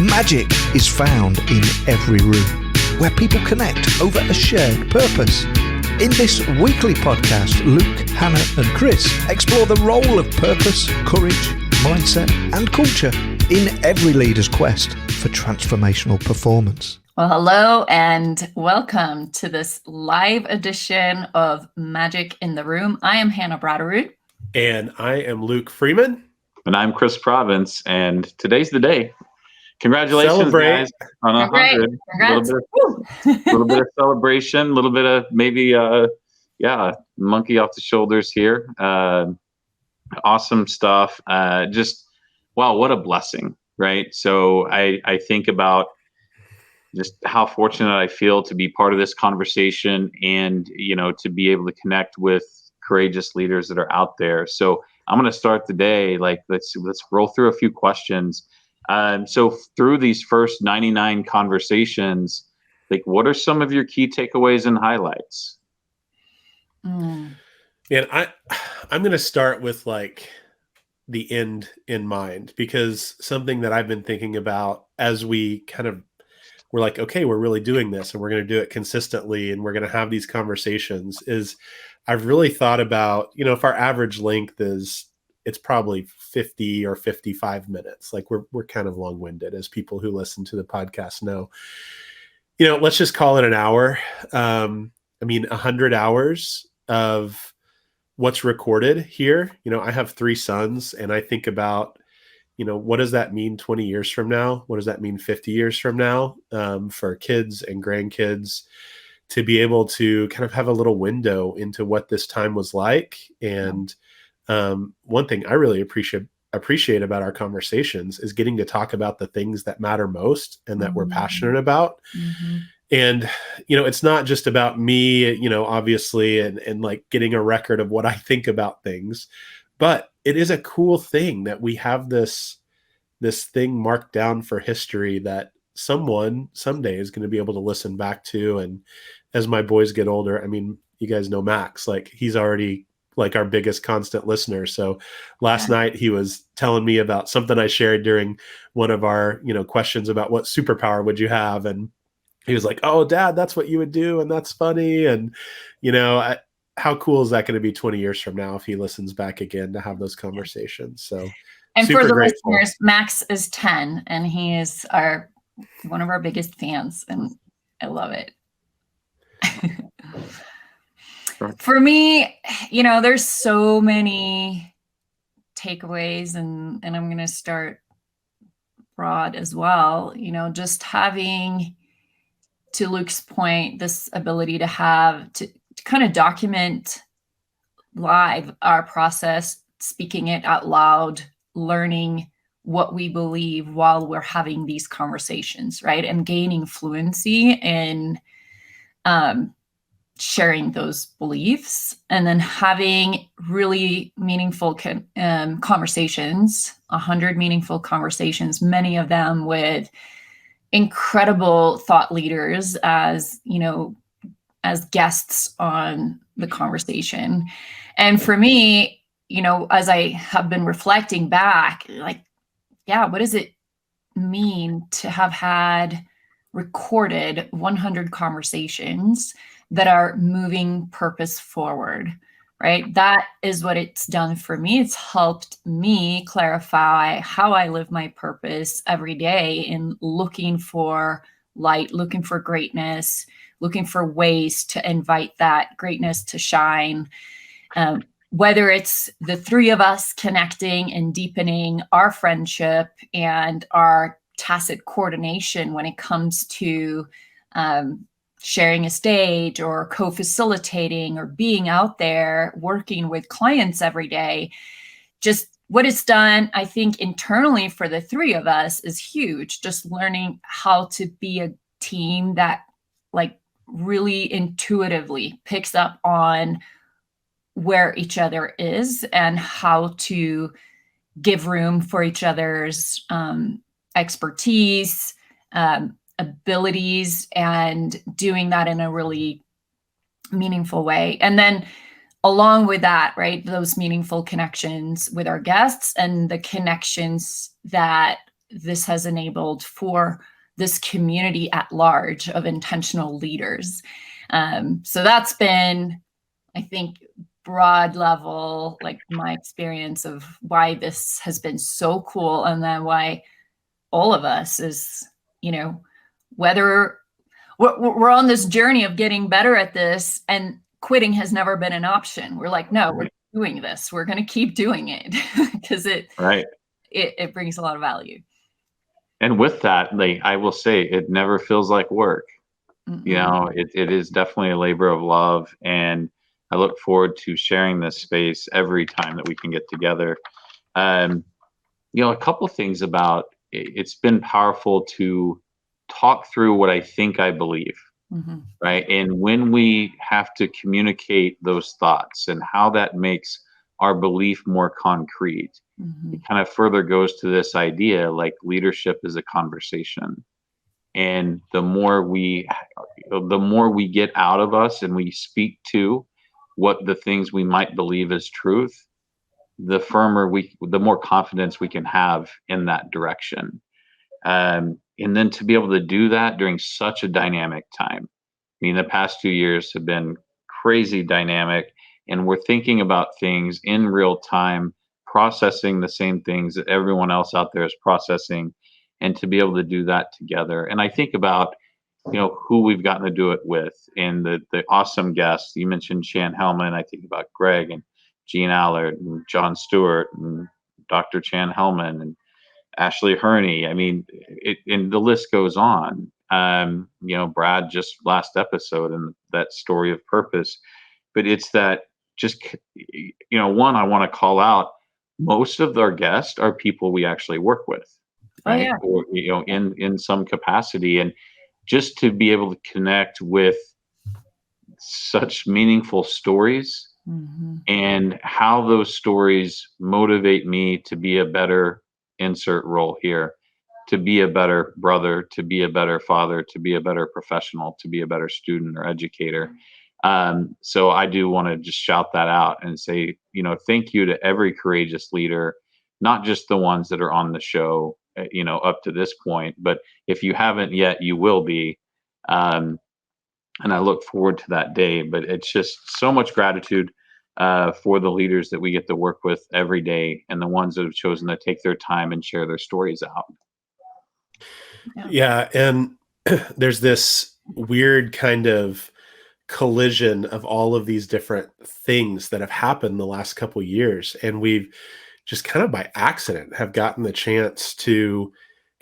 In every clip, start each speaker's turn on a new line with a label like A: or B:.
A: Magic is found in every room, where people connect over a shared purpose. In this weekly podcast, Luke, Hannah and Chris explore the role of purpose, courage, mindset and culture in every leader's quest for transformational performance.
B: Well, hello and welcome to this live edition of Magic in the Room. I am Hannah Bratterud.
C: And I am Luke Freeman.
D: And I'm Chris Province. And today's the day. Congratulations,
C: Celebrate.
D: guys, on 100.
B: Congrats.
D: A little bit of celebration, a little bit of maybe, monkey off the shoulders here. Awesome stuff. Just, wow, what a blessing, right? So I think about just how fortunate I feel to be part of this conversation and, to be able to connect with courageous leaders that are out there. So I'm going to start the day, let's roll through a few questions. So through these first 99 conversations, what are some of your key takeaways and highlights?
C: And I'm going to start with the end in mind, because something that I've been thinking about as we're okay, we're really doing this and we're going to do it consistently and we're going to have these conversations is I've really thought about, if our average length it's probably 50 or 55 minutes. We're kind of long-winded, as people who listen to the podcast know. Let's just call it an hour. 100 hours of what's recorded here. I have 3 sons, and I think about, what does that mean 20 years from now? What does that mean 50 years from now, for kids and grandkids to be able to kind of have a little window into what this time was like. And one thing I really appreciate about our conversations is getting to talk about the things that matter most and that we're passionate about. Mm-hmm. And, it's not just about me, obviously, and getting a record of what I think about things, but it is a cool thing that we have this thing marked down for history that someone someday is going to be able to listen back to. And as my boys get older, you guys know Max, he's already our biggest constant listener. So last night he was telling me about something I shared during one of our, questions about what superpower would you have? And he was like, "Oh, Dad, that's what you would do. And that's funny." And, how cool is that going to be 20 years from now if he listens back again to have those conversations? So,
B: and for the grateful listeners, Max is 10 and he is one of our biggest fans, and I love it. For me, there's so many takeaways, and I'm going to start broad as well. Just having, to Luke's point, this ability to have to kind of document live our process, speaking it out loud, learning what we believe while we're having these conversations, right? And gaining fluency in sharing those beliefs, and then having really meaningful conversations, 100 meaningful conversations, many of them with incredible thought leaders as guests on the conversation. And for me, as I have been reflecting back, what does it mean to have had recorded 100 conversations that are moving purpose forward, right? That is what it's done for me. It's helped me clarify how I live my purpose every day in looking for light, looking for greatness, looking for ways to invite that greatness to shine. Whether it's the 3 of us connecting and deepening our friendship and our tacit coordination when it comes to sharing a stage or co-facilitating or being out there working with clients every day, just what it's done, I think, internally for the 3 of us is huge. Just learning how to be a team that really intuitively picks up on where each other is and how to give room for each other's expertise, abilities, and doing that in a really meaningful way. And then along with that, right, those meaningful connections with our guests and the connections that this has enabled for this community at large of intentional leaders. So that's been, I think, broad level, like my experience of why this has been so cool, and then why all of us is, whether we're on this journey of getting better at this, and quitting has never been an option. We're like, no, we're doing this. We're going to keep doing it because it brings a lot of value.
D: And with that, I will say, it never feels like work. It is definitely a labor of love, and I look forward to sharing this space every time that we can get together. A couple things about it's been powerful to talk through what I think I believe, right? And when we have to communicate those thoughts and how that makes our belief more concrete, it kind of further goes to this idea, like, leadership is a conversation. And the more we get out of us and we speak to what the things we might believe is truth, the more confidence we can have in that direction. And then to be able to do that during such a dynamic time. I mean, the past 2 years have been crazy dynamic, and we're thinking about things in real time, processing the same things that everyone else out there is processing, and to be able to do that together. And I think about, who we've gotten to do it with, and the awesome guests. You mentioned Shan Hellman. I think about Greg and Gene Allard and John Stewart and Dr. Chan Hellman and Ashley Herney. I mean, and the list goes on. Brad just last episode, and that story of purpose. But it's that just, one, I want to call out, most of our guests are people we actually work with. Right? Or, in some capacity. And just to be able to connect with such meaningful stories, and how those stories motivate me to be a better, insert role here, to be a better brother, to be a better father, to be a better professional, to be a better student or educator. So I do want to just shout that out and say, thank you to every courageous leader, not just the ones that are on the show, up to this point, but if you haven't yet, you will be. And I look forward to that day. But it's just so much gratitude for the leaders that we get to work with every day, and the ones that have chosen to take their time and share their stories out.
C: Yeah. And there's this weird kind of collision of all of these different things that have happened the last couple of years. And we've just kind of by accident have gotten the chance to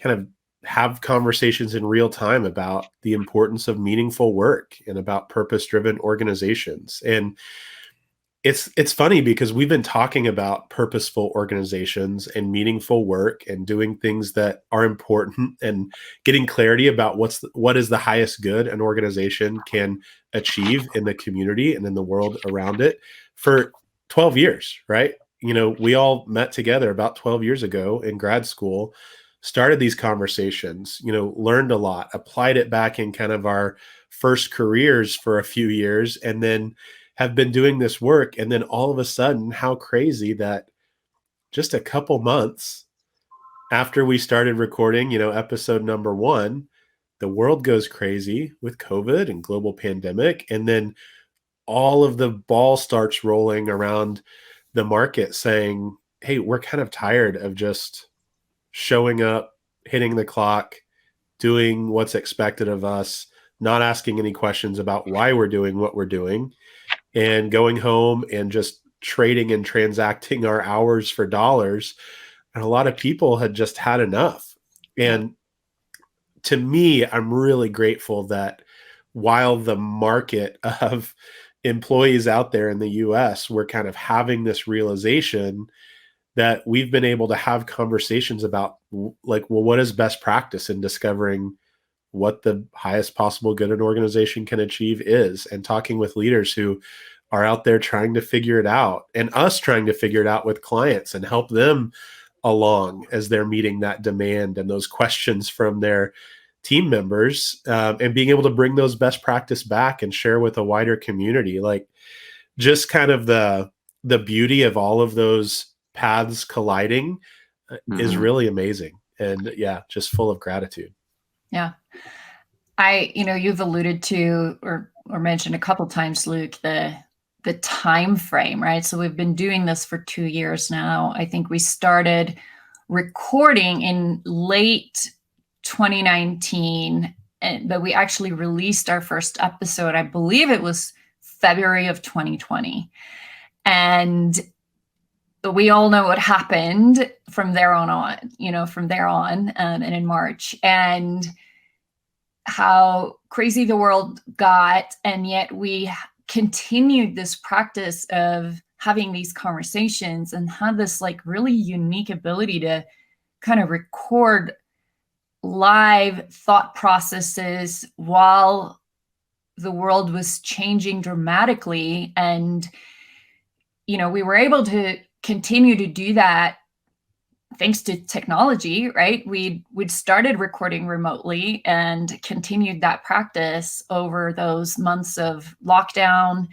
C: kind of have conversations in real time about the importance of meaningful work and about purpose-driven organizations. And it's funny because we've been talking about purposeful organizations and meaningful work and doing things that are important and getting clarity about what is the highest good an organization can achieve in the community and in the world around it for 12 years, right? We all met together about 12 years ago in grad school, started these conversations, learned a lot, applied it back in kind of our first careers for a few years, and then have been doing this work. And then all of a sudden, how crazy that just a couple months after we started recording, episode number 1, the world goes crazy with COVID and global pandemic. And then all of the ball starts rolling around the market saying, hey, we're kind of tired of just showing up, hitting the clock, doing what's expected of us, not asking any questions about why we're doing what we're doing, and going home and just trading and transacting our hours for dollars. And a lot of people had just had enough. And to me, I'm really grateful that while the market of employees out there in the US were kind of having this realization, that we've been able to have conversations about, like, well, what is best practice in discovering what the highest possible good an organization can achieve is, and talking with leaders who are out there trying to figure it out, and us trying to figure it out with clients and help them along as they're meeting that demand and those questions from their team members, and being able to bring those best practice back and share with a wider community. Like, just kind of the beauty of all of those paths colliding is really amazing. and yeah, just full of gratitude.
B: Yeah. You've alluded to or mentioned a couple times, Luke, the time frame, right? So we've been doing this for 2 years now. I think we started recording in late 2019, but we actually released our first episode, I believe it was February of 2020. And we all know what happened from there on, and in March, and how crazy the world got. And yet we continued this practice of having these conversations and had this like really unique ability to kind of record live thought processes while the world was changing dramatically. And, we were able to continue to do that thanks to technology, right? We'd started recording remotely and continued that practice over those months of lockdown.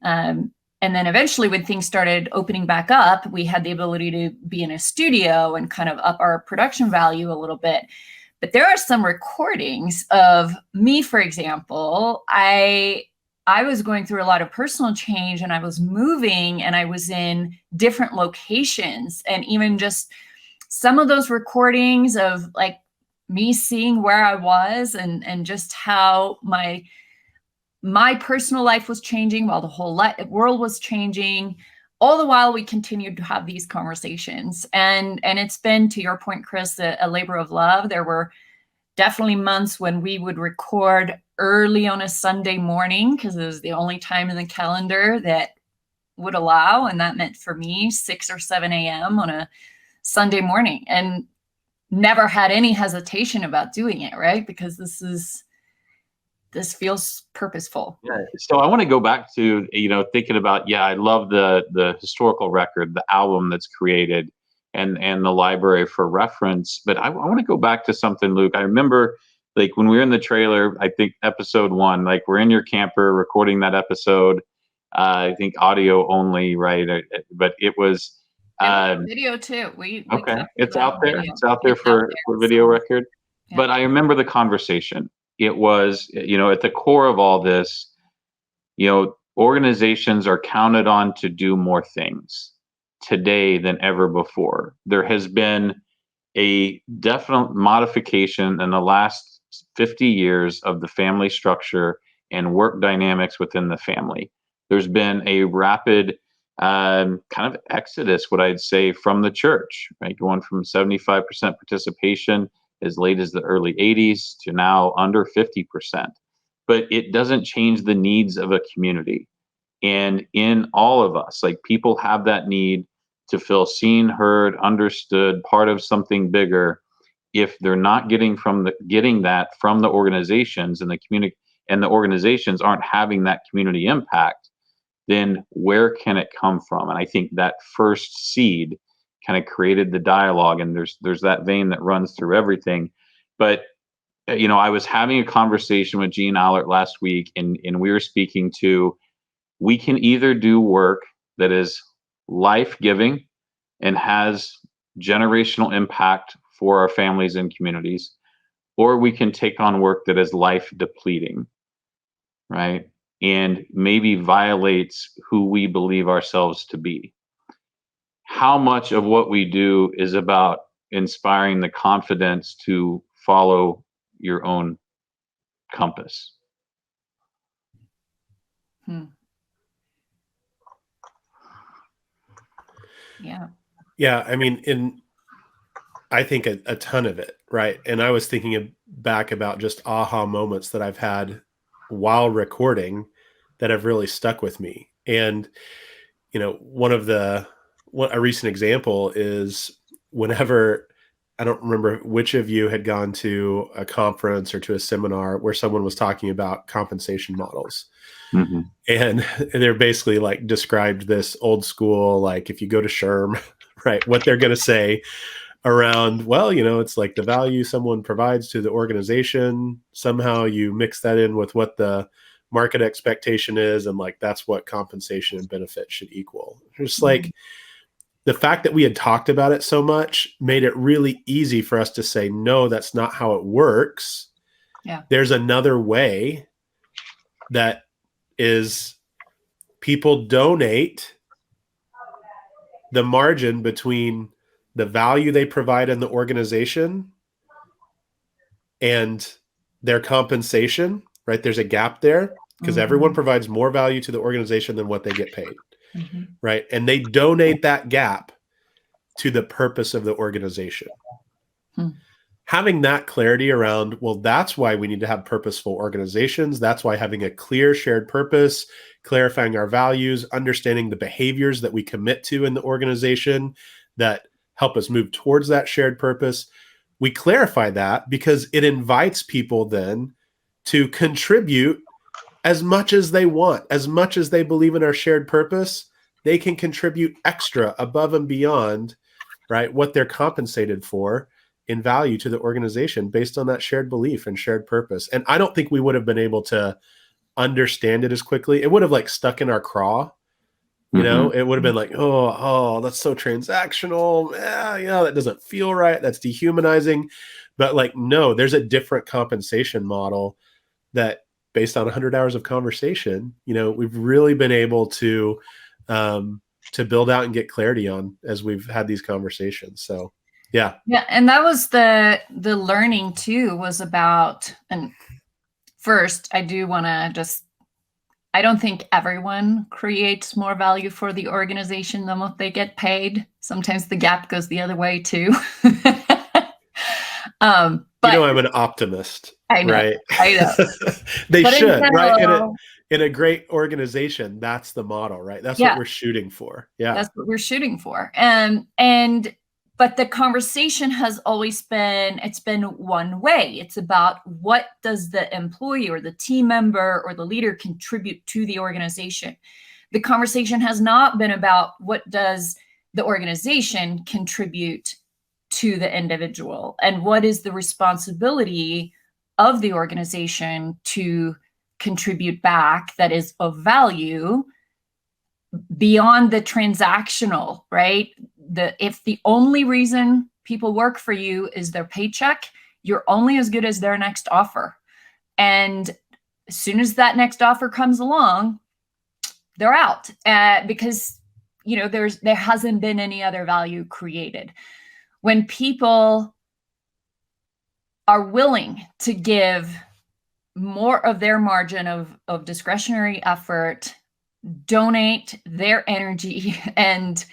B: And then eventually when things started opening back up, we had the ability to be in a studio and kind of up our production value a little bit. But there are some recordings of me, for example. I was going through a lot of personal change, and I was moving, and I was in different locations, and even just some of those recordings of like me seeing where I was and just how my personal life was changing while the whole world was changing. All the while we continued to have these conversations, and it's been, to your point, Chris, a labor of love. There were definitely months when we would record early on a Sunday morning because it was the only time in the calendar that would allow, and that meant for me 6 or 7 a.m. on a Sunday morning, and never had any hesitation about doing it, right? Because this feels purposeful.
D: Yeah. So I want to go back to, thinking about, I love the historical record, the album that's created, and the library for reference. But I want to go back to something, Luke. I remember like when we were in the trailer, I think episode 1, like we're in your camper recording that episode. I think audio only, right? But it was
B: video too. We
D: okay. It's out there. It's out there for video record. Yeah. But I remember the conversation. It was, at the core of all this, organizations are counted on to do more things today than ever before. There has been a definite modification in the last 50 years of the family structure and work dynamics within the family. There's been a rapid kind of exodus, what I'd say, from the church, right? Going from 75% participation as late as the early 80s to now under 50%. But it doesn't change the needs of a community. And in all of us, like people have that need to feel seen, heard, understood, part of something bigger. If they're not getting that from the organizations and the community, and the organizations aren't having that community impact, then where can it come from? And I think that first seed kind of created the dialogue, and there's that vein that runs through everything. But I was having a conversation with Gene Allert last week, and we were speaking to, we can either do work that is life-giving and has generational impact for our families and communities, or we can take on work that is life-depleting, right? And maybe violates who we believe ourselves to be. How much of what we do is about inspiring the confidence to follow your own compass?
B: Yeah.
C: Yeah. I mean, I think a ton of it, right? And I was thinking back about just aha moments that I've had while recording that have really stuck with me. And, a recent example is whenever, I don't remember which of you had gone to a conference or to a seminar where someone was talking about compensation models. Mm-hmm. And they're basically like described this old school, like if you go to SHRM, right, what they're going to say around, well, it's like the value someone provides to the organization. Somehow you mix that in with what the market expectation is. And like, that's what compensation and benefit should equal. Just like, the fact that we had talked about it so much made it really easy for us to say, no, that's not how it works.
B: Yeah.
C: There's another way that is people donate the margin between the value they provide in the organization and their compensation, right? There's a gap there because everyone provides more value to the organization than what they get paid, right? And they donate that gap to the purpose of the organization. Having that clarity around, well, that's why we need to have purposeful organizations. That's why having a clear shared purpose, clarifying our values, understanding the behaviors that we commit to in the organization that help us move towards that shared purpose. We clarify that because it invites people then to contribute as much as they want, as much as they believe in our shared purpose. They can contribute extra above and beyond, right, what they're compensated for in value to the organization based on that shared belief and shared purpose. And I don't think we would have been able to understand it as quickly. It would have like stuck in our craw, you know, it would have been like, oh, that's so transactional. That doesn't feel right. That's dehumanizing. But like, no, there's a different compensation model that based on 100 hours of conversation, you know, we've really been able to build out and get clarity on as we've had these conversations. So yeah.
B: And that was the learning too, was about, and first I do want to just, I don't think everyone creates more value for the organization than what they get paid. Sometimes the gap goes the other way too. But
C: you know, I'm an optimist.
B: I know,
C: right?
B: I know.
C: They
B: But
C: should,
B: general,
C: right? In a great organization, that's the model, right? That's what we're shooting for. Yeah.
B: That's what we're shooting for. But the conversation has always been, it's been one way. It's about what does the employee or the team member or the leader contribute to the organization. The conversation has not been about what does the organization contribute to the individual and what is the responsibility of the organization to contribute back that is of value beyond the transactional, right? If the only reason people work for you is their paycheck, you're only as good as their next offer. And as soon as that next offer comes along, they're out because, you know, there hasn't been any other value created. When people are willing to give more of their margin of discretionary effort, donate their energy and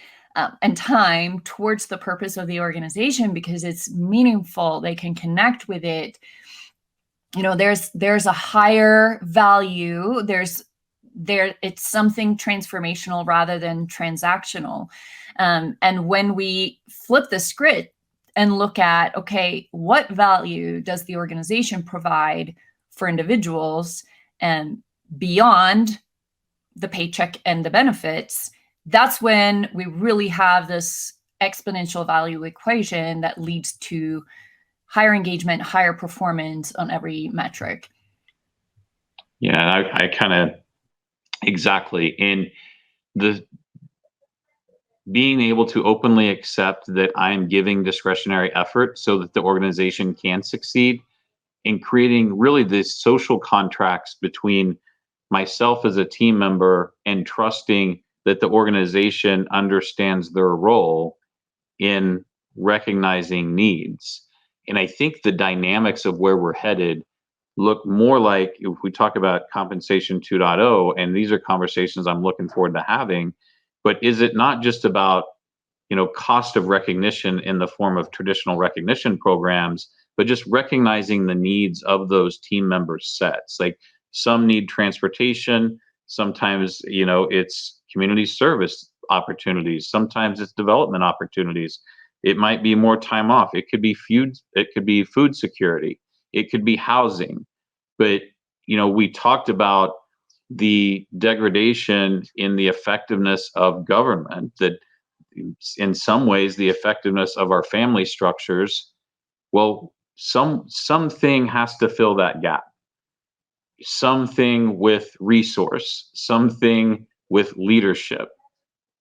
B: time towards the purpose of the organization because it's meaningful, they can connect with it. You know, there's a higher value. It's something transformational rather than transactional. And when we flip the script and look at, okay, what value does the organization provide for individuals and beyond the paycheck and the benefits, that's when we really have this exponential value equation that leads to higher engagement, higher performance on every metric.
D: Yeah, I kind of exactly. In the being able to openly accept that I am giving discretionary effort so that the organization can succeed, in creating really these social contracts between myself as a team member and trusting that the organization understands their role in recognizing needs. And I think the dynamics of where we're headed look more like, if we talk about compensation 2.0, and these are conversations I'm looking forward to having, but is it not just about, you know, cost of recognition in the form of traditional recognition programs, but just recognizing the needs of those team members' sets? Like, some need transportation, sometimes, you know, it's community service opportunities, sometimes it's development opportunities. It might be more time off. It could be food security. It could be housing. But, you know, we talked about the degradation in the effectiveness of government, that in some ways the effectiveness of our family structures. Well, something has to fill that gap. Something with resource, something with leadership.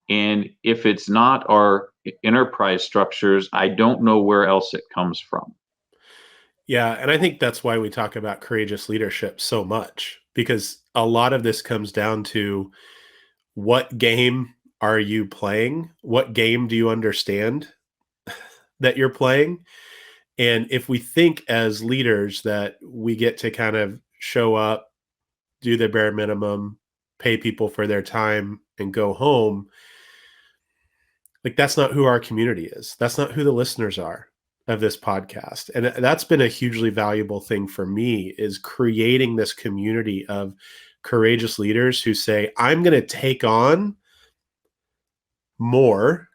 D: And if it's not our enterprise structures, I don't know where else it comes from.
C: Yeah, and I think that's why we talk about courageous leadership so much, because a lot of this comes down to what game are you playing? What game do you understand that you're playing? And if we think as leaders that we get to kind of show up, do the bare minimum, pay people for their time, and go home, like that's not who our community is. That's not who the listeners are of this podcast. And that's been a hugely valuable thing for me, is creating this community of courageous leaders who say, I'm going to take on more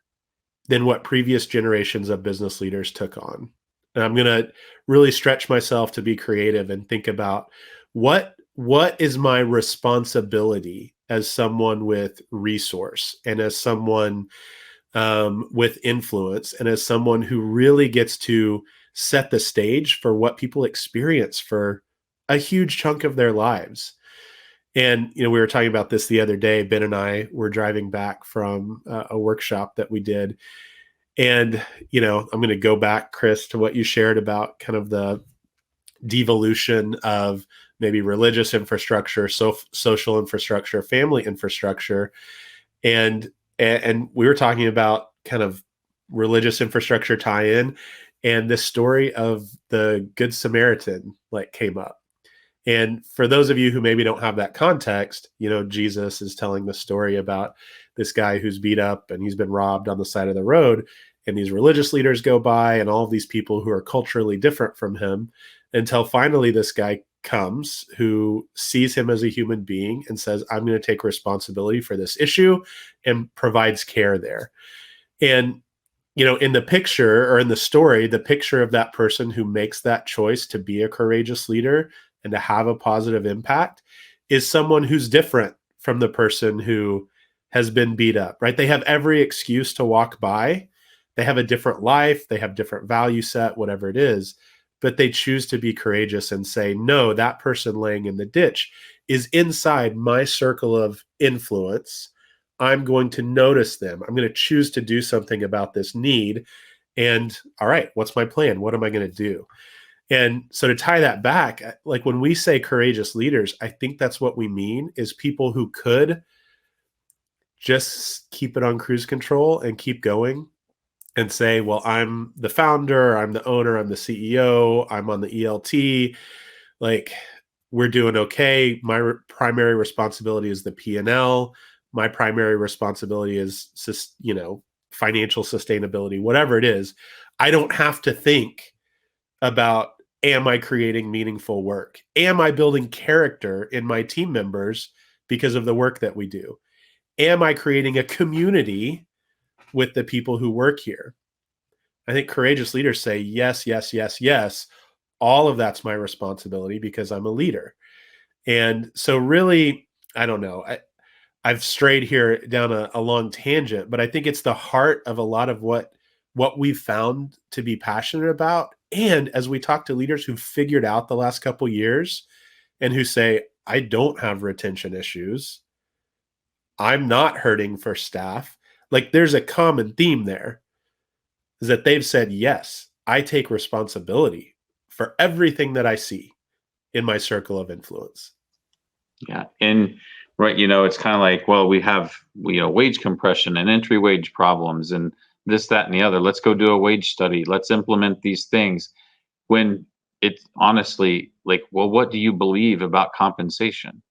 C: than what previous generations of business leaders took on. And I'm going to really stretch myself to be creative and think about what is my responsibility as someone with resource, and as someone with influence, and as someone who really gets to set the stage for what people experience for a huge chunk of their lives. And, we were talking about this the other day. Ben and I were driving back from a workshop that we did. And, I'm going to go back, Chris, to what you shared about kind of the devolution of maybe religious infrastructure, social infrastructure, family infrastructure. And we were talking about kind of religious infrastructure tie-in, and the story of the Good Samaritan came up. And for those of you who maybe don't have that context, Jesus is telling the story about this guy who's beat up and he's been robbed on the side of the road. And these religious leaders go by, and all of these people who are culturally different from him, until finally this guy comes who sees him as a human being and says, I'm going to take responsibility for this issue, and provides care there. And, in the picture, or in the story, the picture of that person who makes that choice to be a courageous leader and to have a positive impact is someone who's different from the person who has been beat up, right? They have every excuse to walk by. They have a different life. They have different value set, whatever it is, but they choose to be courageous and say, no, that person laying in the ditch is inside my circle of influence. I'm going to notice them. I'm going to choose to do something about this need. And all right, what's my plan? What am I going to do? And so to tie that back, like when we say courageous leaders, I think that's what we mean, is people who could just keep it on cruise control and keep going and say, well, I'm the founder, I'm the owner, I'm the CEO, I'm on the ELT, we're doing okay. My primary responsibility is the P&L. My primary responsibility is, financial sustainability, whatever it is. I don't have to think about, am I creating meaningful work? Am I building character in my team members because of the work that we do? Am I creating a community with the people who work here? I think courageous leaders say, yes, yes, yes, yes. All of that's my responsibility because I'm a leader. And so really, I don't know. I've strayed here down a long tangent, but I think it's the heart of a lot of what we've found to be passionate about. And as we talk to leaders who've figured out the last couple years and who say, I don't have retention issues, I'm not hurting for staff. There's a common theme there, is that they've said, yes, I take responsibility for everything that I see in my circle of influence.
D: Yeah. And right, it's kind of like, well, we have, wage compression and entry wage problems and this, that, and the other. Let's go do a wage study. Let's implement these things. When it's honestly well, what do you believe about compensation?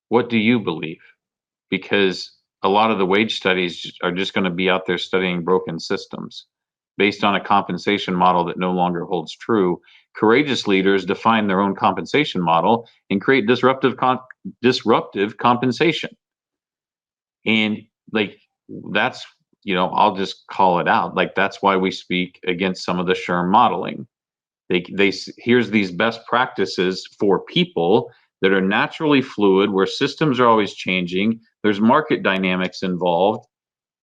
D: What do you believe? Because a lot of the wage studies are just going to be out there studying broken systems based on a compensation model that no longer holds true. Courageous leaders define their own compensation model and create disruptive compensation. And that's, I'll just call it out. That's why we speak against some of the SHRM modeling. Here's these best practices for people that are naturally fluid, where systems are always changing. There's market dynamics involved,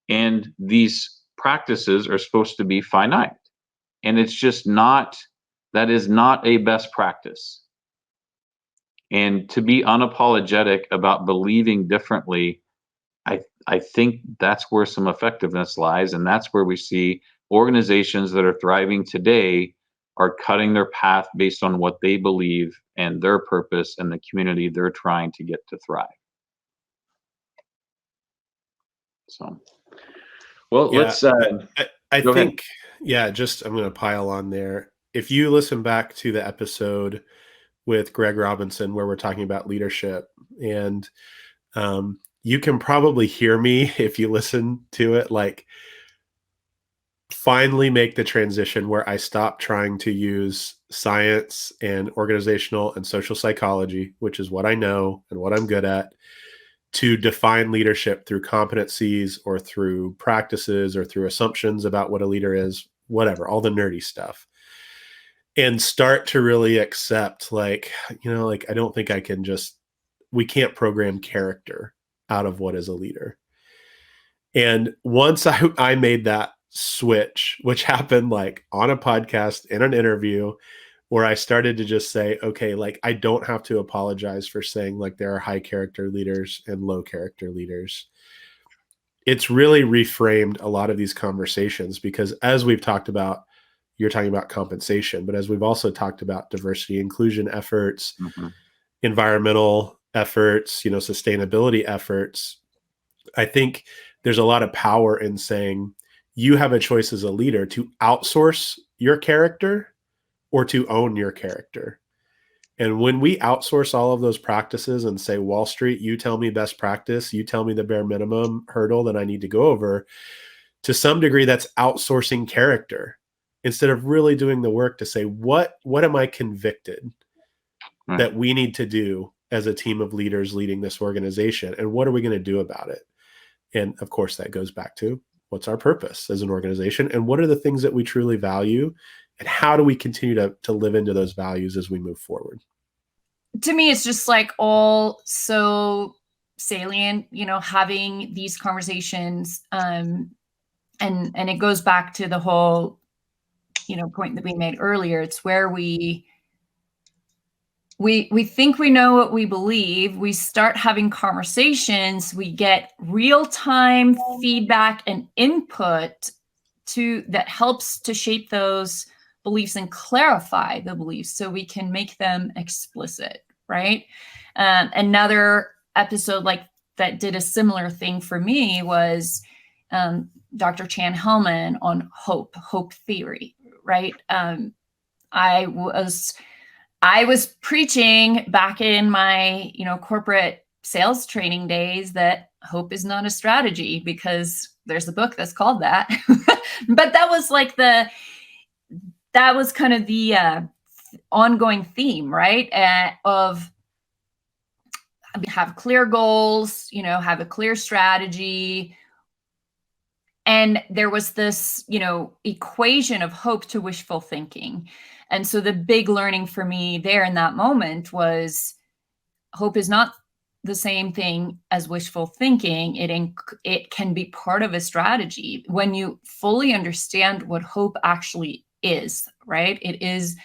D: and these practices are supposed to be finite. And it's just not, that is not a best practice. And to be unapologetic about believing differently, I think that's where some effectiveness lies. And that's where we see organizations that are thriving today are cutting their path based on what they believe and their purpose and the community they're trying to get to thrive. So, well,
C: Yeah,
D: let's,
C: I
D: go ahead.
C: think, yeah, just I'm going to pile on there. If you listen back to the episode with Greg Robinson where we're talking about leadership, and you can probably hear me if you listen to it, like finally make the transition where I stop trying to use science and organizational and social psychology, which is what I know and what I'm good at, to define leadership through competencies or through practices or through assumptions about what a leader is, whatever, all the nerdy stuff. And start to really accept, like, like, I don't think we can't program character out of what is a leader. And once I made that switch, which happened like on a podcast, in an interview, where I started to just say, okay, like, I don't have to apologize for saying like there are high character leaders and low character leaders. It's really reframed a lot of these conversations, because as we've talked about, you're talking about compensation, but as we've also talked about diversity, inclusion efforts, environmental efforts, sustainability efforts, I think there's a lot of power in saying you have a choice as a leader to outsource your character or to own your character. And when we outsource all of those practices and say, Wall Street, you tell me best practice, you tell me the bare minimum hurdle that I need to go over, to some degree, that's outsourcing character instead of really doing the work to say, what am I convicted that we need to do as a team of leaders leading this organization? And what are we going to do about it? And of course, that goes back to what's our purpose as an organization, and what are the things that we truly value, and how do we continue to live into those values as we move forward?
B: To me, it's just like all so salient, having these conversations. And it goes back to the whole, point that we made earlier. It's where we think we know what we believe. We start having conversations. We get real-time feedback and input that helps to shape those beliefs and clarify the beliefs so we can make them explicit, right? Another episode like that did a similar thing for me was Dr. Chan Hellman on hope theory, right? I was preaching back in my, corporate sales training days that hope is not a strategy, because there's a book that's called that. But that was kind of the ongoing theme, right? Of have clear goals, have a clear strategy. And there was this, equation of hope to wishful thinking. And so the big learning for me there in that moment was hope is not the same thing as wishful thinking. It can be part of a strategy when you fully understand what hope actually is, right? It is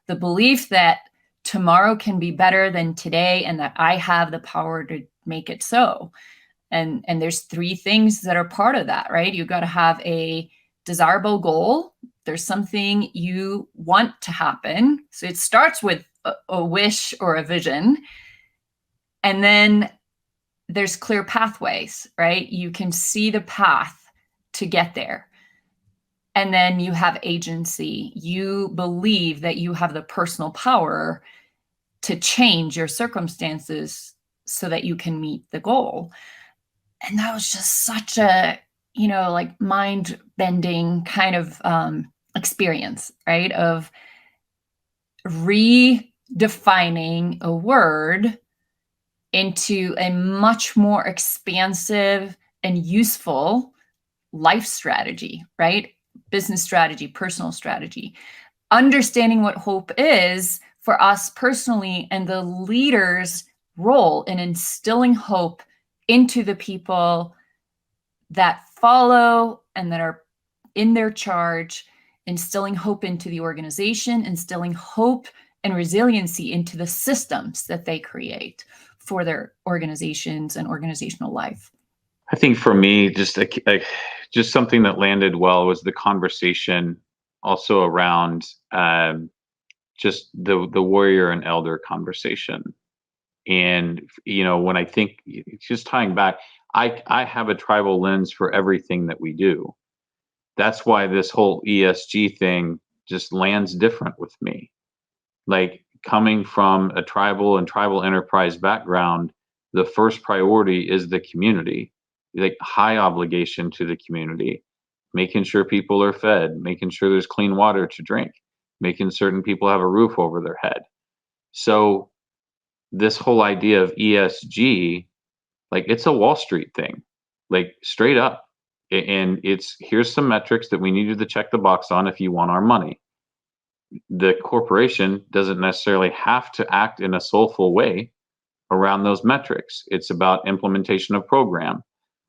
B: the belief that tomorrow can be better than today and that I have the power to make it so. And there's three things that are part of that, right? You've got to have a desirable goal. There's something you want to happen. So it starts with a wish or a vision. And then there's clear pathways, right? You can see the path to get there. And then you have agency. You believe that you have the personal power to change your circumstances so that you can meet the goal. And that was just such a, mind-bending kind of experience, right? Of redefining a word into a much more expansive and useful life strategy, right? Business strategy, personal strategy. Understanding what hope is for us personally and the leader's role in instilling hope into the people that follow and that are in their charge, instilling hope into the organization, instilling hope and resiliency into the systems that they create for their organizations and organizational life.
D: I think for me, just something that landed well was the conversation also around just the warrior and elder conversation. And when I think, just tying back, I have a tribal lens for everything that we do. That's why this whole ESG thing just lands different with me. Like, coming from a tribal and tribal enterprise background, the first priority is the community, like high obligation to the community, making sure people are fed, making sure there's clean water to drink, making certain people have a roof over their head. So this whole idea of ESG, like, it's a Wall Street thing, like, straight up. And it's, here's some metrics that we need you to check the box on if you want our money. The corporation doesn't necessarily have to act in a soulful way around those metrics. It's about implementation of program.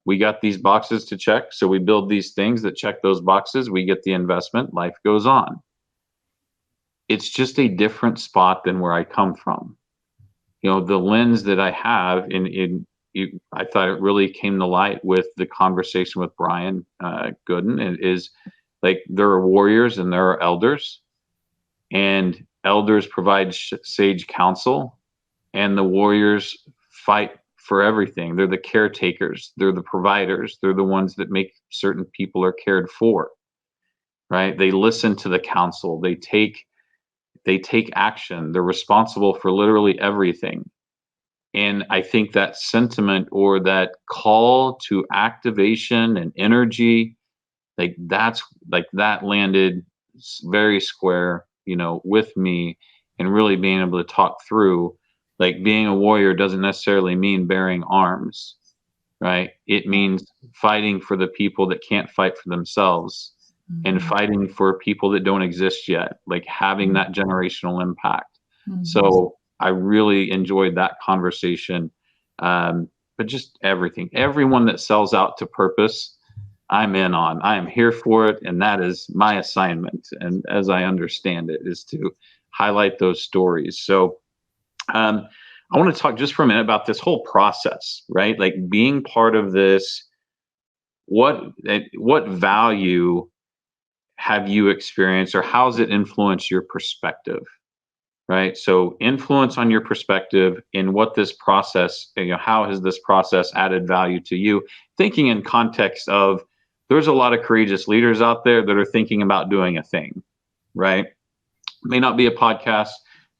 D: We got these boxes to check, so we build these things that check those boxes. We get the investment, life goes on. It's just a different spot than where I come from. The lens that I have I thought it really came to light with the conversation with Brian Gooden. It is like, there are warriors and there are elders. And elders provide sage counsel, and the warriors fight for everything. They're the caretakers. They're the providers. They're the ones that make certain people are cared for, right? They listen to the counsel. They take action. They're responsible for literally everything. And I think that sentiment, or that call to activation and energy, that landed very square, with me, and really being able to talk through, like, being a warrior doesn't necessarily mean bearing arms, right? It means fighting for the people that can't fight for themselves, and fighting for people that don't exist yet, like having that generational impact. So I really enjoyed that conversation. But just everyone that sells out to purpose, I'm in on. I am here for it, and that is my assignment. And as I understand it, is to highlight those stories. So I want to talk just for a minute about this whole process, right? Like, being part of this, what value have you experienced, or how's it influenced your perspective, right? So influence on your perspective in what this process, how has this process added value to you? Thinking in context of, there's a lot of courageous leaders out there that are thinking about doing a thing, right? May not be a podcast,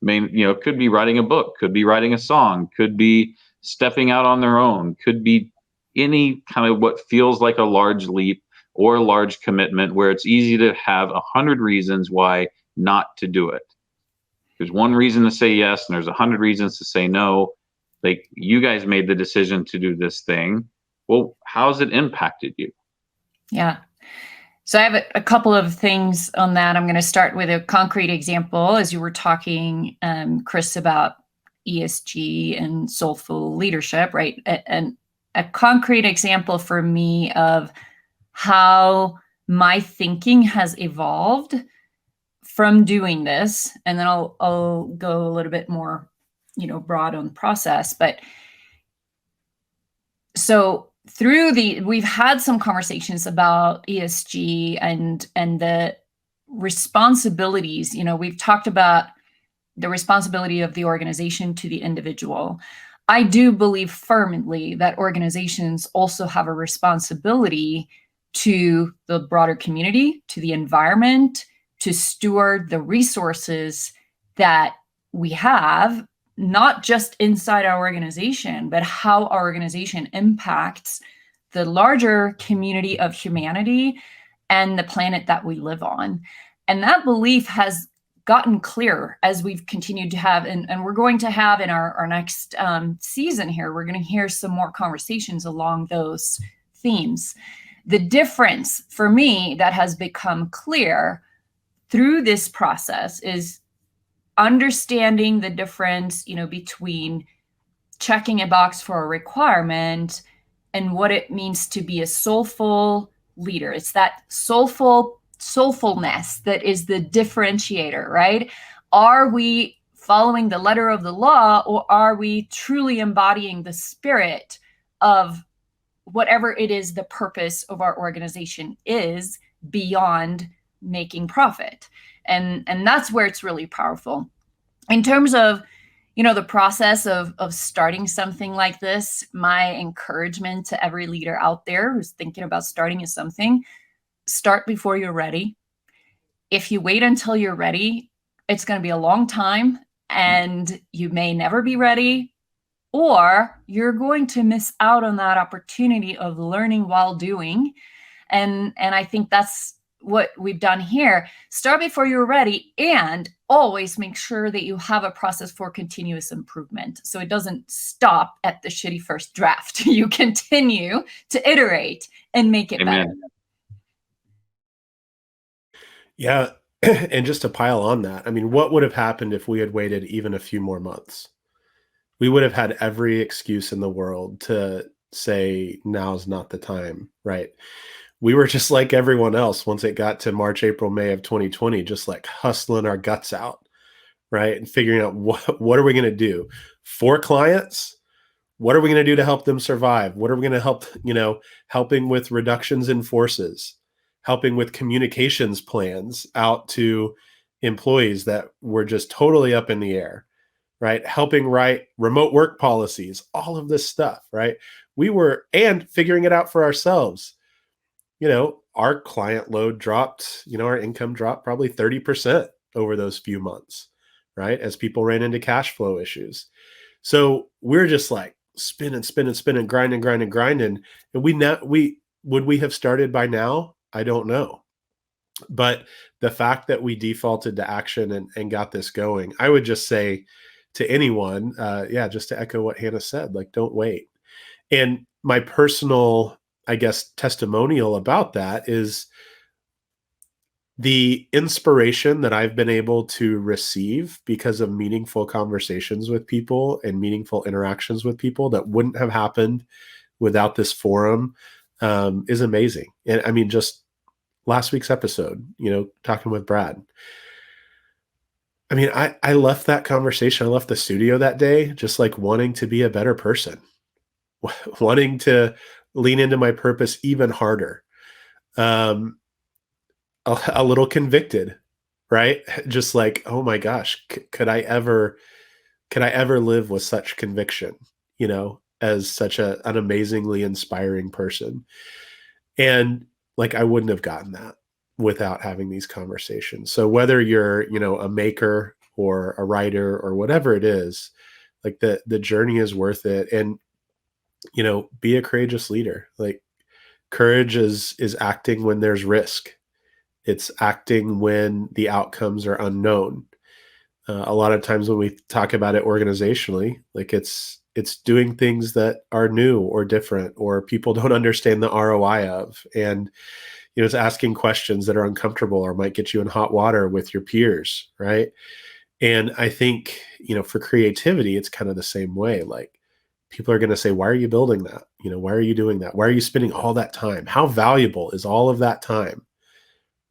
D: could be writing a book, could be writing a song, could be stepping out on their own, could be any kind of what feels like a large leap or a large commitment, where it's easy to have 100 reasons why not to do it. There's one reason to say yes, and there's 100 reasons to say no. Like, you guys made the decision to do this thing. Well, how's it impacted you?
B: Yeah. So I have a couple of things on that. I'm going to start with a concrete example, as you were talking, Chris, about ESG and soulful leadership, right? And a concrete example for me of how my thinking has evolved from doing this, and then I'll go a little bit more, broad on process. But so we've had some conversations about ESG and the responsibilities. We've talked about the responsibility of the organization to the individual. I do believe firmly that organizations also have a responsibility to the broader community, to the environment, to steward the resources that we have, not just inside our organization, but how our organization impacts the larger community of humanity and the planet that we live on. And that belief has gotten clearer as we've continued to have, and we're going to have in our next season here, we're going to hear some more conversations along those themes. The difference for me that has become clear through this process is understanding the difference, between checking a box for a requirement and what it means to be a soulful leader. It's that soulfulness that is the differentiator, right? Are we following the letter of the law, or are we truly embodying the spirit of whatever it is the purpose of our organization is beyond making profit. And that's where it's really powerful. In terms of, the process of starting something like this, my encouragement to every leader out there who's thinking about starting something, start before you're ready. If you wait until you're ready, it's going to be a long time and you may never be ready, or you're going to miss out on that opportunity of learning while doing. And I think that's what we've done here. Start before you're ready, and always make sure that you have a process for continuous improvement. So it doesn't stop at the shitty first draft. You continue to iterate and make it better.
C: Yeah. And just to pile on that, I mean, what would have happened if we had waited even a few more months? We would have had every excuse in the world to say, now's not the time, right? We were just like everyone else once it got to March, April, May of 2020, just like hustling our guts out, right? And figuring out what are we going to do for clients? What are we going to do to help them survive? What are we going to help, helping with reductions in forces, helping with communications plans out to employees that were just totally up in the air, right? Helping write remote work policies, all of this stuff, right? And figuring it out for ourselves. Our client load dropped, our income dropped probably 30% over those few months, right? As people ran into cash flow issues. So we're just like spinning, grinding. And would we have started by now? I don't know. But the fact that we defaulted to action and got this going, I would just say to anyone, just to echo what Hannah said, like, don't wait. And my personal, I guess, testimonial about that is the inspiration that I've been able to receive because of meaningful conversations with people and meaningful interactions with people that wouldn't have happened without this forum is amazing. And I mean, just last week's episode, talking with Brad. I mean, I left that conversation. I left the studio that day just like wanting to be a better person, wanting to lean into my purpose even harder. A little convicted, right? Just like, oh my gosh, could I ever live with such conviction, as such an amazingly inspiring person? And like, I wouldn't have gotten that without having these conversations. So whether you're, a maker or a writer or whatever it is, like the journey is worth it. And, be a courageous leader. Like, courage is acting when there's risk. It's acting when the outcomes are unknown. A lot of times when we talk about it organizationally, like it's doing things that are new or different, or people don't understand the ROI of. And, it's asking questions that are uncomfortable or might get you in hot water with your peers, right? And I think, for creativity, it's kind of the same way. Like, people are going to say, why are you building that? Why are you doing that? Why are you spending all that time? How valuable is all of that time?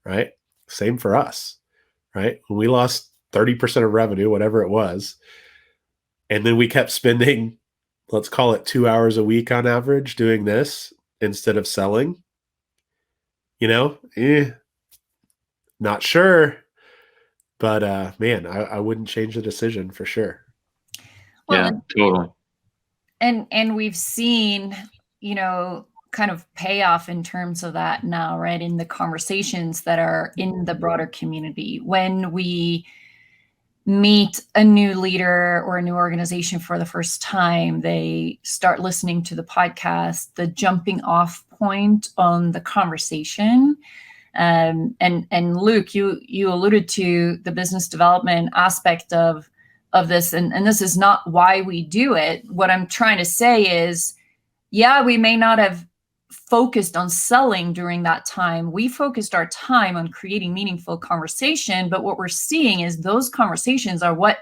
C: Right? Same for us, right? When we lost 30% of revenue, whatever it was, and then we kept spending, let's call it 2 hours a week on average doing this instead of selling, not sure. But man, I wouldn't change the decision for sure.
D: Well, yeah, totally.
B: And we've seen, kind of payoff in terms of that now, right? In the conversations that are in the broader community. When we meet a new leader or a new organization for the first time, they start listening to the podcast, the jumping off point on the conversation. And Luke, you alluded to the business development aspect of this, and this is not why we do it. What I'm trying to say is, yeah, we may not have focused on selling during that time. We focused our time on creating meaningful conversation, but what we're seeing is those conversations are what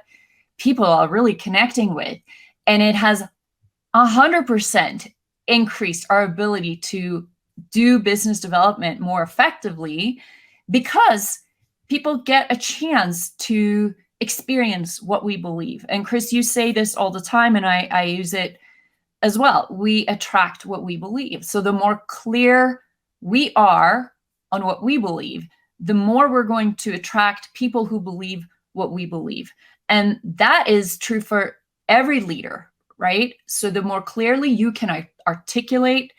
B: people are really connecting with. And it has 100% increased our ability to do business development more effectively because people get a chance to experience what we believe. And Chris, you say this all the time, and I use it as well. We attract what we believe. So the more clear we are on what we believe, the more we're going to attract people who believe what we believe. And that is true for every leader, right? So the more clearly you can articulate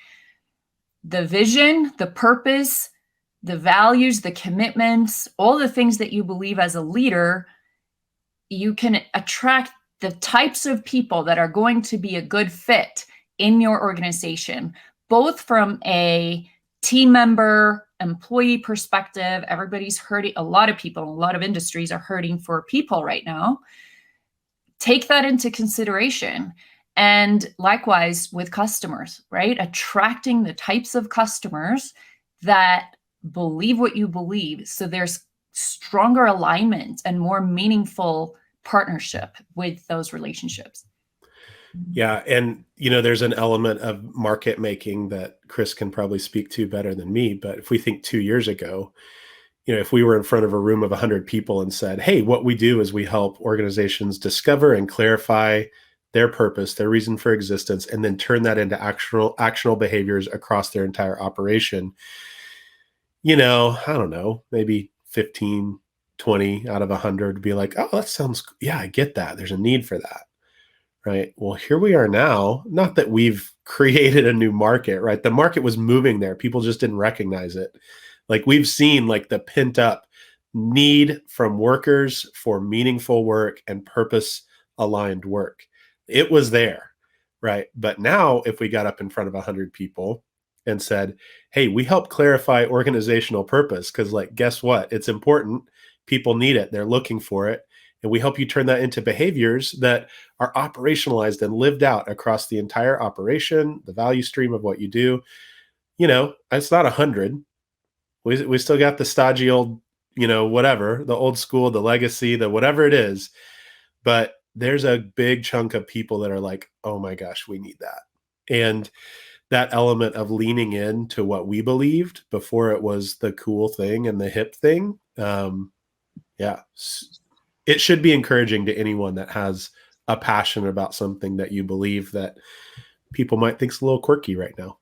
B: the vision, the purpose, the values, the commitments, all the things that you believe as a leader, you can attract the types of people that are going to be a good fit in your organization, both from a team member, employee perspective. Everybody's hurting. A lot of people, a lot of industries are hurting for people right now. Take that into consideration. And likewise with customers, right? Attracting the types of customers that believe what you believe. So there's stronger alignment and more meaningful partnership with those relationships.
C: Yeah. And, there's an element of market making that Chris can probably speak to better than me. But if we think 2 years ago, if we were in front of a room of 100 people and said, hey, what we do is we help organizations discover and clarify their purpose, their reason for existence, and then turn that into actionable behaviors across their entire operation. I don't know, maybe 15, 20 out of 100 would be like, oh, that sounds, yeah, I get that. There's a need for that. Right. Well, here we are now, not that we've created a new market, right? The market was moving there. People just didn't recognize it. Like we've seen like the pent up need from workers for meaningful work and purpose aligned work. It was there. Right. But now if we got up in front of 100 people and said, hey, we help clarify organizational purpose because like, guess what? It's important. People need it. They're looking for it. And we help you turn that into behaviors that are operationalized and lived out across the entire operation, the value stream of what you do. It's not 100. We still got the stodgy old, whatever, the old school, the legacy, the whatever it is. But there's a big chunk of people that are like, oh my gosh, we need that. And that element of leaning into what we believed before it was the cool thing and the hip thing. It should be encouraging to anyone that has a passion about something that you believe that people might think is a little quirky right now.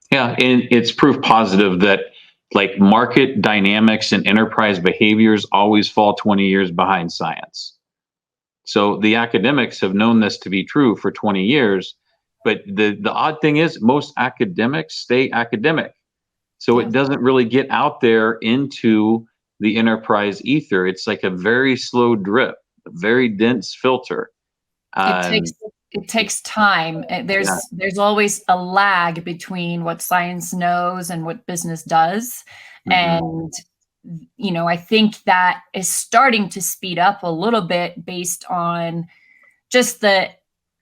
D: Yeah, and it's proof positive that like market dynamics and enterprise behaviors always fall 20 years behind science. So the academics have known this to be true for 20 years, but the odd thing is most academics stay academic. So it doesn't really get out there into the enterprise ether. It's like a very slow drip, a very dense filter.
B: It takes time. There's always a lag between what science knows and what business does. Mm-hmm. And, I think that is starting to speed up a little bit based on just the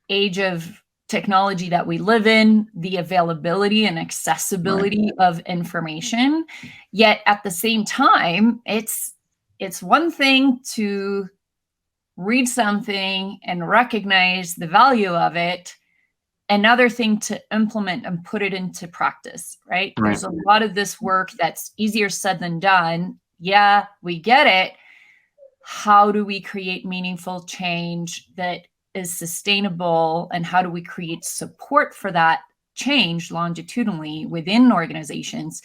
B: age of technology that we live in, the availability and accessibility of information. Yet at the same time, it's one thing to read something and recognize the value of it, another thing to implement and put it into practice, right? There's a lot of this work that's easier said than done. Yeah, we get it. How do we create meaningful change that is sustainable, and how do we create support for that change longitudinally within organizations?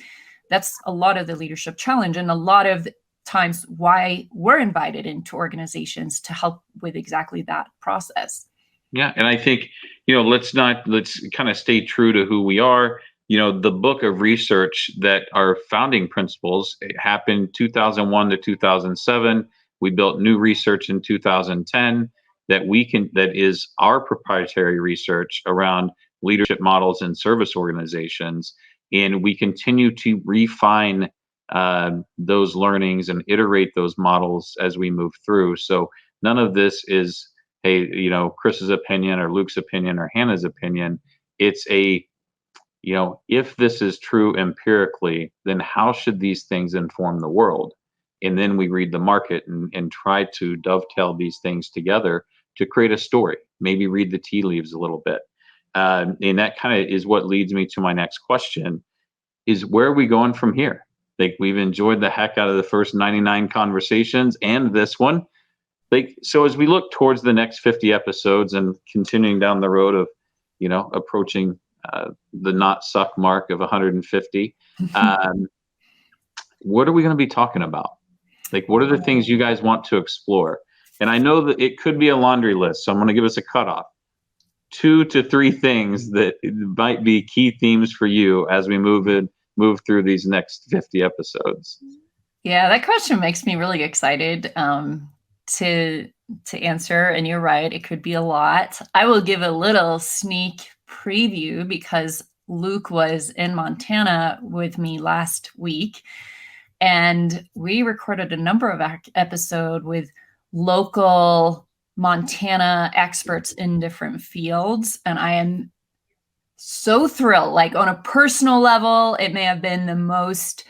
B: That's a lot of the leadership challenge, and a lot of times why we're invited into organizations to help with exactly that process.
D: Yeah, and I think let's kind of stay true to who we are. The book of research that our founding principles, it happened 2001 to 2007. We built new research in 2010 that is our proprietary research around leadership models in service organizations. And we continue to refine those learnings and iterate those models as we move through. So none of this is, hey, Chris's opinion or Luke's opinion or Hannah's opinion. It's if this is true empirically, then how should these things inform the world? And then we read the market and try to dovetail these things together to create a story, maybe read the tea leaves a little bit. And that kind of is what leads me to my next question is, where are we going from here? Like, we've enjoyed the heck out of the first 99 conversations and this one. So as we look towards the next 50 episodes and continuing down the road of, approaching the not suck mark of 150. What are we going to be talking about? Like, what are the things you guys want to explore? And I know that it could be a laundry list, so I'm going to give us a cutoff. 2 to 3 things that might be key themes for you as we move through these next 50 episodes.
B: Yeah, that question makes me really excited to answer. And you're right, it could be a lot. I will give a little sneak preview because Luke was in Montana with me last week, and we recorded a number of episodes with local Montana experts in different fields. And I am so thrilled. Like, on a personal level, it may have been the most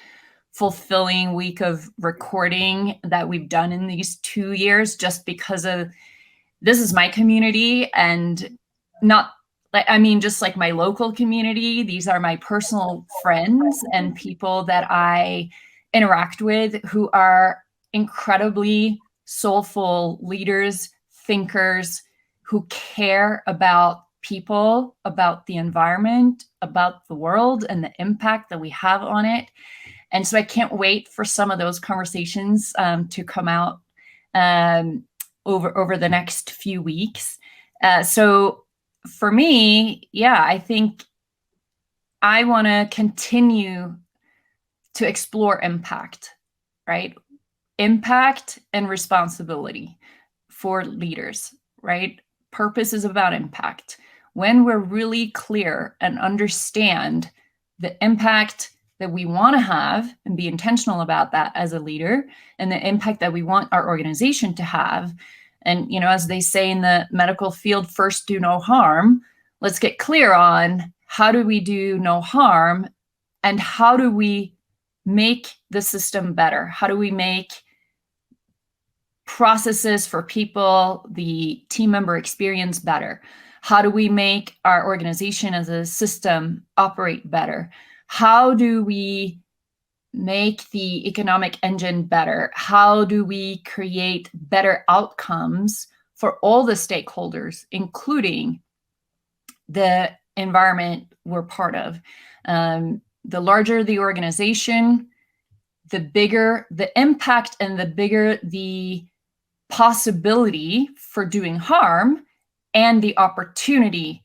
B: fulfilling week of recording that we've done in these 2 years, just because of this is my community, and not like, I mean, just like my local community. These are my personal friends and people that I interact with who are incredibly soulful leaders, thinkers, who care about people, about the environment, about the world, and the impact that we have on it. And so I can't wait for some of those conversations to come out over the next few weeks. So for me, yeah, I think I want to continue to explore impact, right? Impact and responsibility for leaders, right? Purpose is about impact. When we're really clear and understand the impact that we want to have and be intentional about that as a leader, and the impact that we want our organization to have. And, as they say in the medical field, first do no harm. Let's get clear on how do we do no harm, and how do we make the system better? How do we make processes for people, the team member experience better? How do we make our organization as a system operate better? How do we make the economic engine better? How do we create better outcomes for all the stakeholders, including the environment we're part of? The larger the organization, the bigger the impact and the bigger the possibility for doing harm, and the opportunity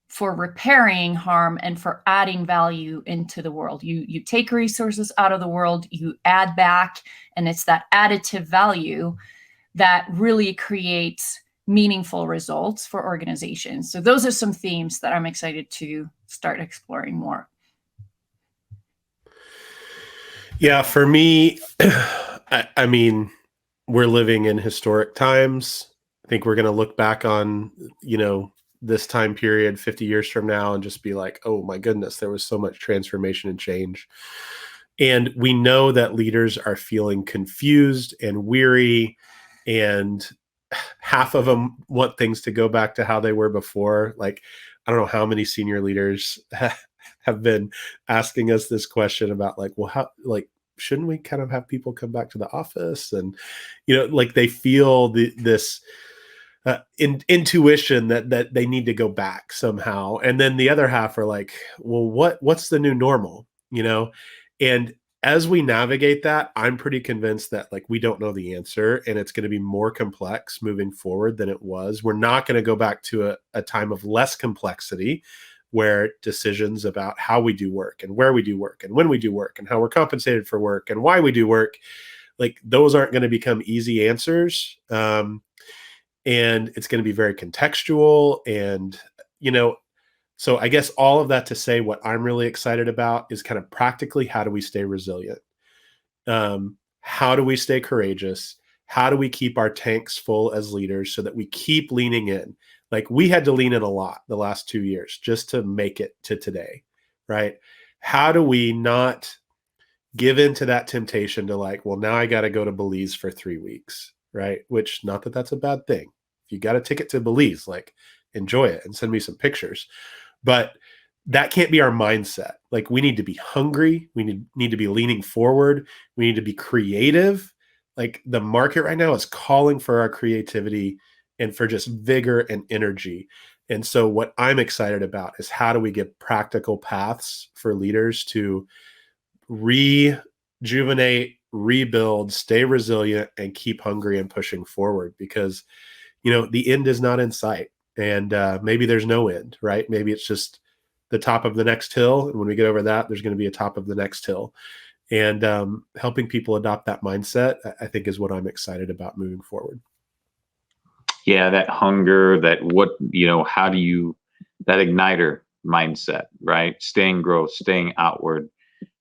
B: for repairing harm and for adding value into the world. You take resources out of the world, you add back, and it's that additive value that really creates meaningful results for organizations. So those are some themes that I'm excited to start exploring more.
C: Yeah, for me, I mean, we're living in historic times. I think we're going to look back on, this time period 50 years from now and just be like, oh my goodness, there was so much transformation and change. And we know that leaders are feeling confused and weary, and half of them want things to go back to how they were before. Like, I don't know how many senior leaders have been asking us this question about like, well, how, like, shouldn't we kind of have people come back to the office? And, like they feel this intuition that they need to go back somehow. And then the other half are like, well, what's the new normal? And as we navigate that, I'm pretty convinced that like we don't know the answer, and it's going to be more complex moving forward than it was. We're not going to go back to a time of less complexity, where decisions about how we do work and where we do work and when we do work and how we're compensated for work and why we do work, like those aren't going to become easy answers. And it's going to be very contextual. And, so I guess all of that to say what I'm really excited about is kind of practically, how do we stay resilient? How do we stay courageous? How do we keep our tanks full as leaders so that we keep leaning in? Like, we had to lean in a lot the last 2 years just to make it to today, right? How do we not give in to that temptation to like, well, now I got to go to Belize for 3 weeks, right? Which, not that that's a bad thing. If you got a ticket to Belize, like, enjoy it and send me some pictures. But that can't be our mindset. Like, we need to be hungry. We need to be leaning forward. We need to be creative. Like, the market right now is calling for our creativity and for just vigor and energy. And so what I'm excited about is how do we give practical paths for leaders to rejuvenate, rebuild, stay resilient, and keep hungry and pushing forward, because, the end is not in sight, and maybe there's no end, right? Maybe it's just the top of the next hill. And when we get over that, there's going to be a top of the next hill. And helping people adopt that mindset, I think, is what I'm excited about moving forward.
D: Yeah, that hunger, that how do you, that igniter mindset, right? Staying growth, staying outward,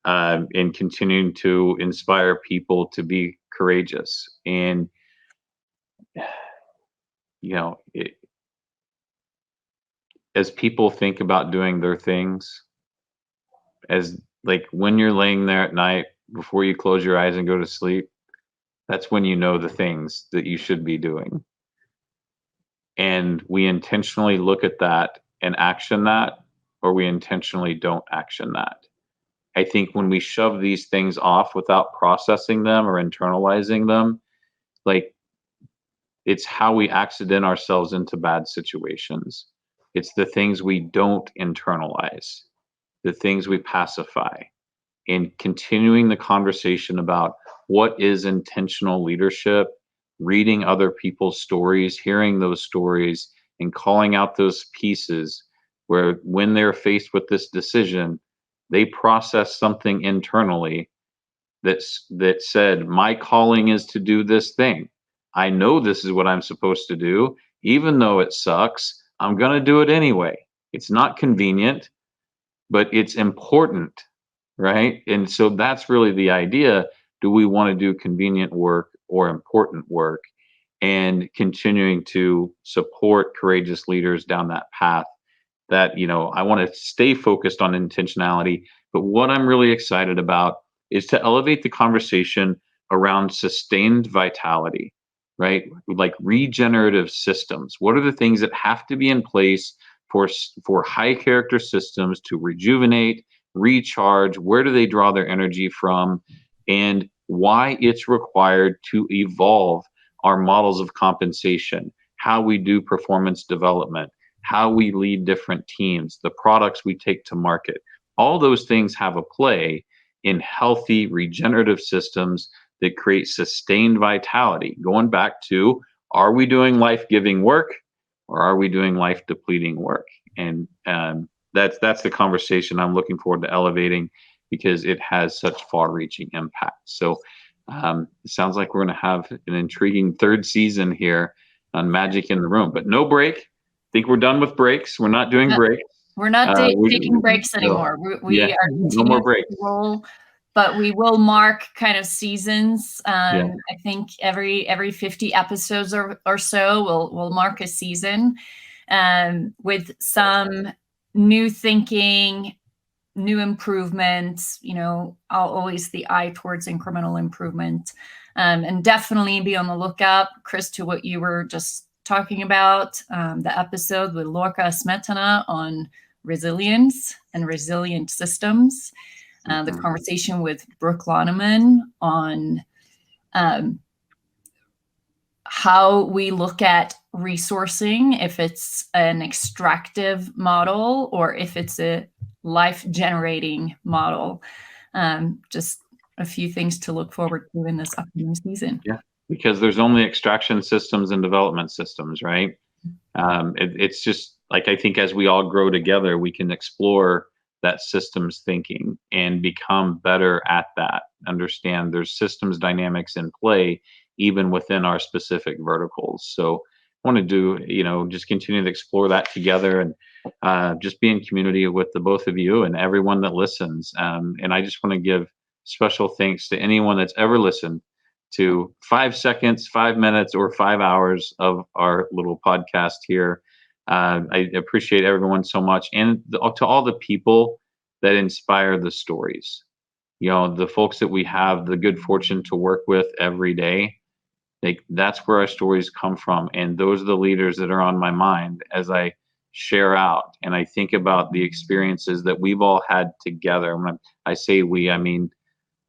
D: and continuing to inspire people to be courageous. And, as people think about doing their things, as like when you're laying there at night before you close your eyes and go to sleep, that's when you know the things that you should be doing. And we intentionally look at that and action that, or we intentionally don't action that. I think when we shove these things off without processing them or internalizing them, like, it's how we accident ourselves into bad situations. It's the things we don't internalize, the things we pacify, and continuing the conversation about what is intentional leadership, reading other people's stories, hearing those stories, and calling out those pieces where when they're faced with this decision, they process something internally that said, my calling is to do this thing. I know this is what I'm supposed to do. Even though it sucks, I'm going to do it anyway. It's not convenient, but it's important, right? And so that's really the idea. Do we want to do convenient work or important work? And continuing to support courageous leaders down that path, that, I want to stay focused on intentionality. But what I'm really excited about is to elevate the conversation around sustained vitality, right? Like regenerative systems. What are the things that have to be in place for high character systems to rejuvenate, recharge? Where do they draw their energy from? And why it's required to evolve our models of compensation, how we do performance development, how we lead different teams, the products we take to market. All those things have a play in healthy regenerative systems that create sustained vitality. Going back to, are we doing life-giving work or are we doing life-depleting work? And that's the conversation I'm looking forward to elevating, because it has such far-reaching impact. So it sounds like we're going to have an intriguing third season here on Magic in the Room, but no break. I think we're done with breaks. We're not doing breaks.
B: We're not taking breaks anymore. We are
D: no more breaks.
B: Roll, but we will mark kind of seasons. I think every 50 episodes or so, we'll mark a season, with some new thinking, new improvements. Always the eye towards incremental improvement, and definitely be on the lookout, Chris, to what you were just talking about, the episode with Lorca Smetana on resilience and resilient systems, the conversation with Brooke Loneman on how we look at resourcing, if it's an extractive model or if it's a life-generating model. Just a few things to look forward to in this upcoming season.
D: Yeah, because there's only extraction systems and development systems, right? It's just like, I think as we all grow together, we can explore that systems thinking and become better at that. Understand there's systems dynamics in play even within our specific verticals. So I want to do, just continue to explore that together, and just be in community with the both of you and everyone that listens. And I just want to give special thanks to anyone that's ever listened to 5 seconds, 5 minutes, or 5 hours of our little podcast here. I appreciate everyone so much, and to all the people that inspire the stories. The folks that we have the good fortune to work with every day. That's where our stories come from, and those are the leaders that are on my mind as I share out and I think about the experiences that we've all had together. When I say we, I mean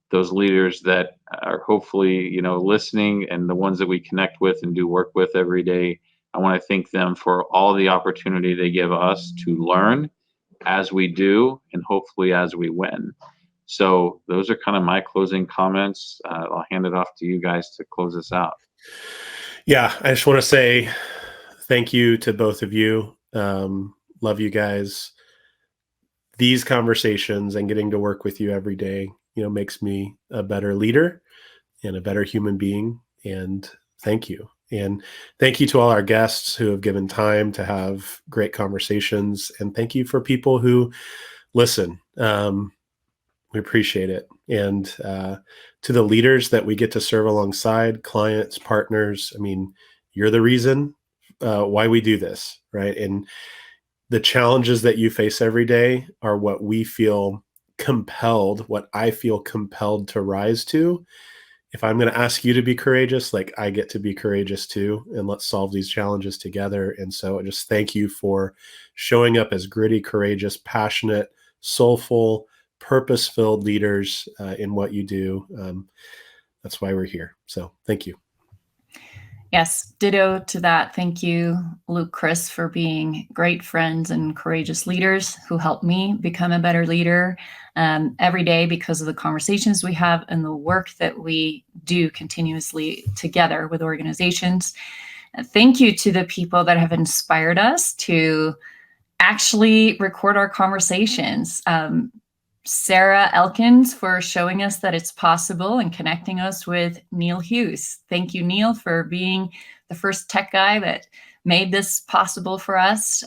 D: those leaders that are hopefully listening, and the ones that we connect with and do work with every day. I want to thank them for all the opportunity they give us to learn as we do, and hopefully as we win. So those are kind of my closing comments. I'll hand it off to you guys to close this out.
C: Yeah, I just want to say thank you to both of you. Love you guys. These conversations and getting to work with you every day, makes me a better leader and a better human being. And thank you. And thank you to all our guests who have given time to have great conversations. And thank you for people who listen. We appreciate it. And to the leaders that we get to serve alongside, clients, partners, you're the reason why we do this, right? And the challenges that you face every day are what I feel compelled to rise to. If I'm going to ask you to be courageous, I get to be courageous too, and let's solve these challenges together. And so I just thank you for showing up as gritty, courageous, passionate, soulful, purpose-filled leaders in what you do. That's why we're here. So thank you.
B: Yes, ditto to that. Thank you, Luke, Chris, for being great friends and courageous leaders who helped me become a better leader every day because of the conversations we have and the work that we do continuously together with organizations. Thank you to the people that have inspired us to actually record our conversations. Sarah Elkins for showing us that it's possible and connecting us with Neil Hughes. Thank you, Neil, for being the first tech guy that made this possible for us.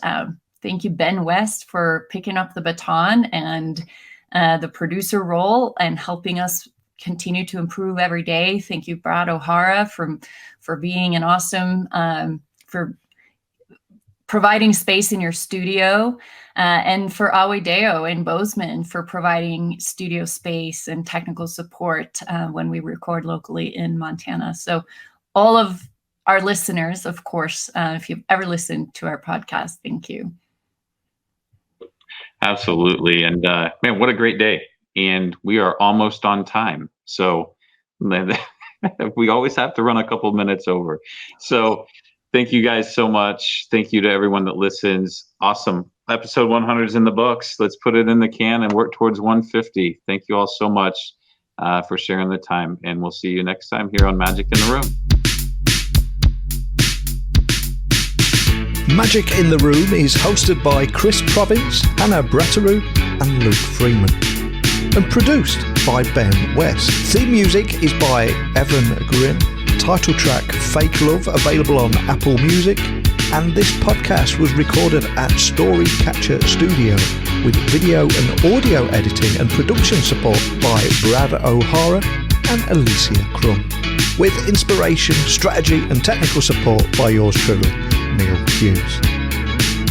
B: Thank you, Ben West, for picking up the baton and the producer role and helping us continue to improve every day. Thank you, Brad O'Hara, for being an awesome, for providing space in your studio, and for Awe Deo in Bozeman for providing studio space and technical support when we record locally in Montana. So all of our listeners, of course, if you've ever listened to our podcast, thank you.
D: Absolutely. And man, what a great day. And we are almost on time. So we always have to run a couple minutes over. So thank you guys so much. Thank you to everyone that listens. Awesome. Episode 100 is in the books. Let's put it in the can and work towards 150. Thank you all so much for sharing the time. And we'll see you next time here on Magic in the Room.
A: Magic in the Room is hosted by Chris Province, Hannah Bratteroo and Luke Freeman, and produced by Ben West. Theme music is by Evan Grimm. Title track Fake Love available on Apple Music, and this podcast was recorded at Storycatcher Studio with video and audio editing and production support by Brad O'Hara and Alicia Crum, with inspiration, strategy and technical support by yours truly, Neil Hughes.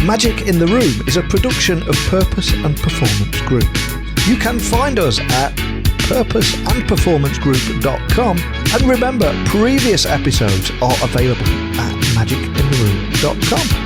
A: Magic in the Room is a production of Purpose and Performance Group. You can find us at purposeandperformancegroup.com, and remember, previous episodes are available at magicintheroom.com.